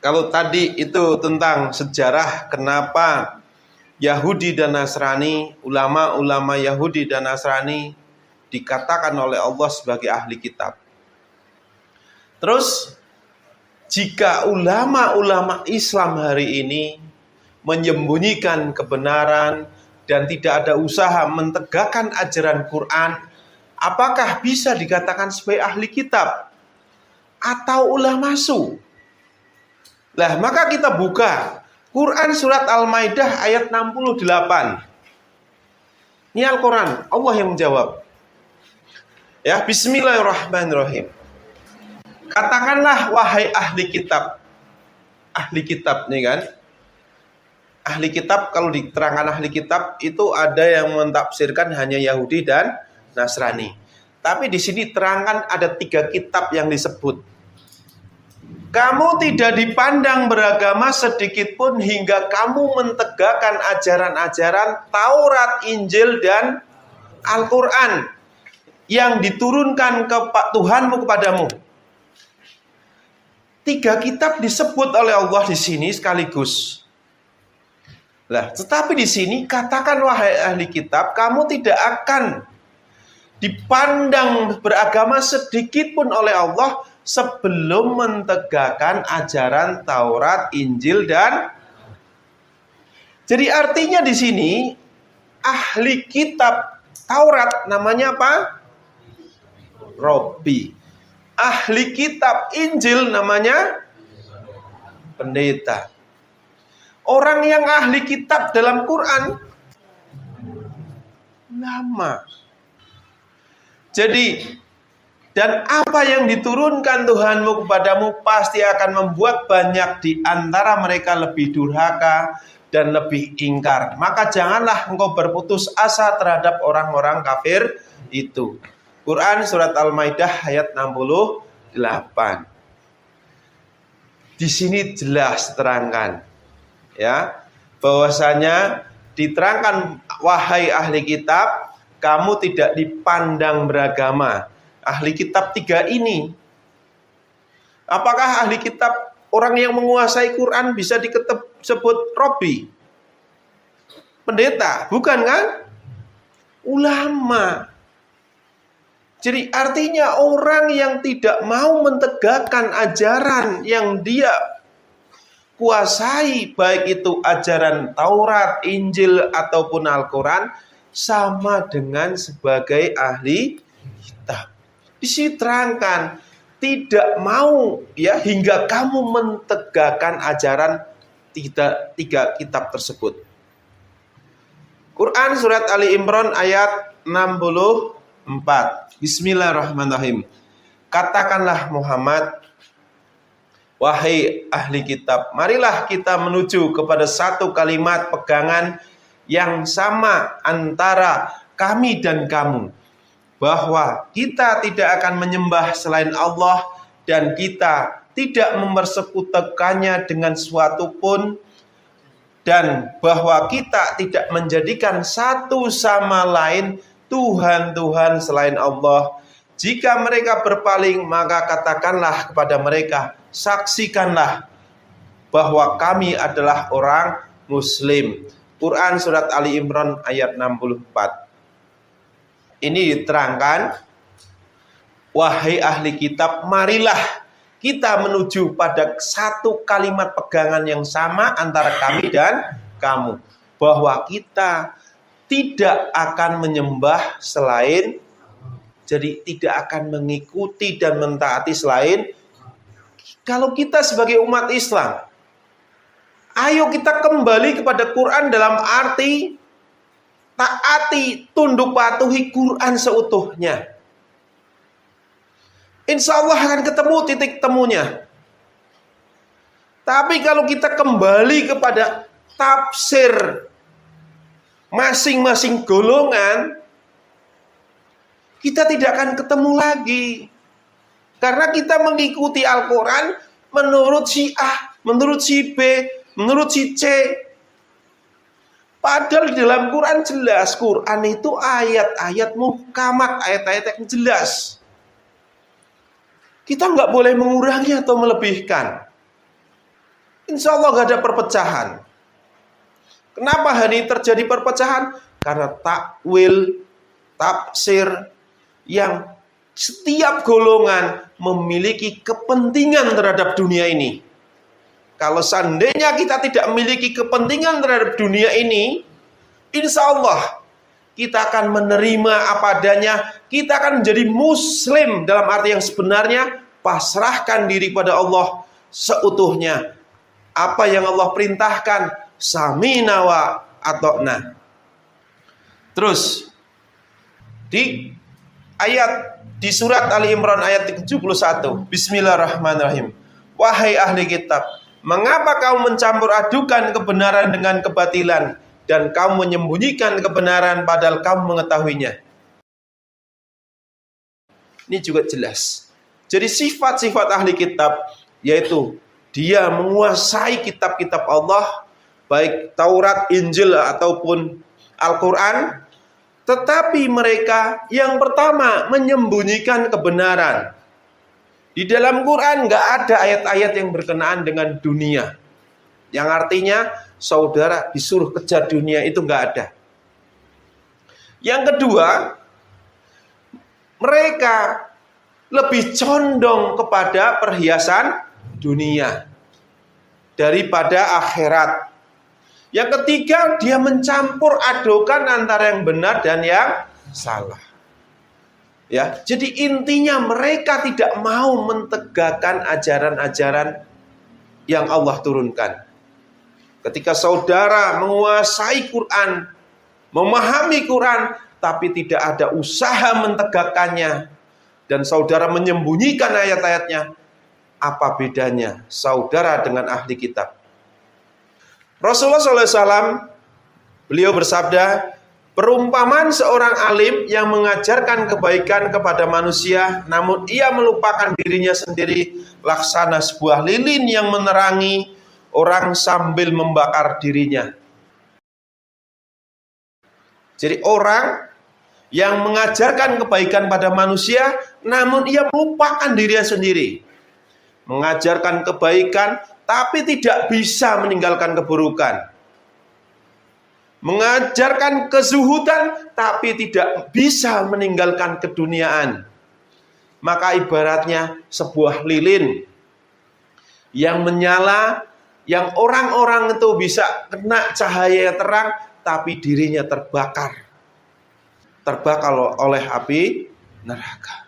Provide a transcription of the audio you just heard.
Kalau tadi itu tentang sejarah kenapa Yahudi dan Nasrani, ulama-ulama Yahudi dan Nasrani dikatakan oleh Allah sebagai ahli kitab. Terus jika ulama-ulama Islam hari ini menyembunyikan kebenaran dan tidak ada usaha mentegakkan ajaran Quran, apakah bisa dikatakan sebagai ahli kitab atau ulama su? Lah, maka kita buka Quran surat Al-Maidah ayat 68. Ini Al-Quran, Allah yang menjawab. Ya, bismillahirrahmanirrahim. Katakanlah wahai ahli kitab. Ahli kitab nih kan. Ahli kitab, kalau diterangkan ahli kitab itu ada yang mentafsirkan hanya Yahudi dan Nasrani. Tapi di sini terangkan ada 3 kitab yang disebut. Kamu tidak dipandang beragama sedikit pun hingga kamu mentegakkan ajaran-ajaran Taurat, Injil, dan Al-Quran yang diturunkan ke Tuhanmu kepadamu. 3 kitab disebut oleh Allah di sini sekaligus. Lah, tetapi di sini katakan wahai ahli kitab, kamu tidak akan dipandang beragama sedikit pun oleh Allah sebelum mentegakkan ajaran Taurat, Injil, dan jadi artinya di sini ahli kitab Taurat namanya apa? Robi. Ahli kitab Injil namanya pendeta. Orang yang ahli kitab dalam Quran ulama. Jadi, dan apa yang diturunkan Tuhanmu kepadamu pasti akan membuat banyak di antara mereka lebih durhaka dan lebih ingkar. Maka janganlah engkau berputus asa terhadap orang-orang kafir itu. Quran surat Al-Maidah ayat 68. Di sini jelas terangkan, ya, bahwasanya diterangkan wahai ahli kitab, kamu tidak dipandang beragama. Ahli kitab 3 ini, apakah ahli kitab orang yang menguasai Quran bisa disebut Robi? Pendeta, bukan kan? Ulama. Jadi artinya orang yang tidak mau mentegakkan ajaran yang dia kuasai, baik itu ajaran Taurat, Injil, ataupun Al-Quran, sama dengan sebagai ahli kitab. Di sini terangkan tidak mau, ya, hingga kamu mentegakkan ajaran 3 kitab tersebut. Quran surat Ali Imran ayat 64. Bismillahirrahmanirrahim. Katakanlah Muhammad, wahai ahli kitab, marilah kita menuju kepada satu kalimat pegangan yang sama antara kami dan kamu, bahwa kita tidak akan menyembah selain Allah dan kita tidak mempersekutukannya dengan sesuatu pun, dan bahwa kita tidak menjadikan satu sama lain Tuhan-Tuhan selain Allah. Jika mereka berpaling, maka katakanlah kepada mereka, saksikanlah bahwa kami adalah orang Muslim. Quran surat Ali Imran ayat 64. Ini diterangkan, wahai ahli kitab, marilah kita menuju pada satu kalimat pegangan yang sama antara kami dan kamu, bahwa kita tidak akan menyembah selain, jadi tidak akan mengikuti dan mentaati selain. Kalau kita sebagai umat Islam, ayo kita kembali kepada Quran dalam arti taati, tunduk patuhi Quran seutuhnya. Insya Allah akan ketemu titik temunya. Tapi kalau kita kembali kepada tafsir masing-masing golongan, kita tidak akan ketemu lagi. Karena kita mengikuti Al-Quran menurut si A, menurut si B, menurut si C. Padahal di dalam Quran jelas, Quran itu ayat-ayat muhkamat, ayat-ayat yang jelas. Kita nggak boleh mengurangi atau melebihkan. insya Allah gak ada perpecahan. Kenapa hari ini terjadi perpecahan? Karena takwil, tafsir yang setiap golongan memiliki kepentingan terhadap dunia ini. Kalau seandainya kita tidak memiliki kepentingan terhadap dunia ini, insya Allah kita akan menerima apa adanya. Kita akan menjadi muslim dalam arti yang sebenarnya, pasrahkan diri pada Allah seutuhnya. Apa yang Allah perintahkan, samina wa atokna. Terus di surat Ali Imran ayat 71, Bismillahirrahmanirrahim. Wahai ahli kitab, mengapa kamu mencampur adukan kebenaran dengan kebatilan, dan kamu menyembunyikan kebenaran padahal kamu mengetahuinya? Ini juga jelas. Jadi sifat-sifat ahli kitab, yaitu dia menguasai kitab-kitab Allah, baik Taurat, Injil ataupun Al-Quran. Tetapi mereka yang pertama menyembunyikan kebenaran. Di dalam Quran nggak ada ayat-ayat yang berkenaan dengan dunia. Yang artinya saudara disuruh kejar dunia, itu nggak ada. Yang kedua, mereka lebih condong kepada perhiasan dunia daripada akhirat. Yang ketiga, dia mencampur adukan antara yang benar dan yang salah. Ya, jadi intinya mereka tidak mau mentegakkan ajaran-ajaran yang Allah turunkan. Ketika saudara menguasai Quran, memahami Quran, tapi tidak ada usaha mentegakkannya, dan saudara menyembunyikan ayat-ayatnya, apa bedanya saudara dengan ahli kitab? Rasulullah SAW, beliau bersabda, perumpamaan seorang alim yang mengajarkan kebaikan kepada manusia, namun ia melupakan dirinya sendiri, laksana sebuah lilin yang menerangi orang sambil membakar dirinya. Jadi orang yang mengajarkan kebaikan pada manusia, namun ia melupakan dirinya sendiri. Mengajarkan kebaikan, tapi tidak bisa meninggalkan keburukan. Mengajarkan kezuhudan, tapi tidak bisa meninggalkan keduniaan. Maka ibaratnya sebuah lilin yang menyala, yang orang-orang itu bisa kena cahaya terang, tapi dirinya terbakar oleh api neraka.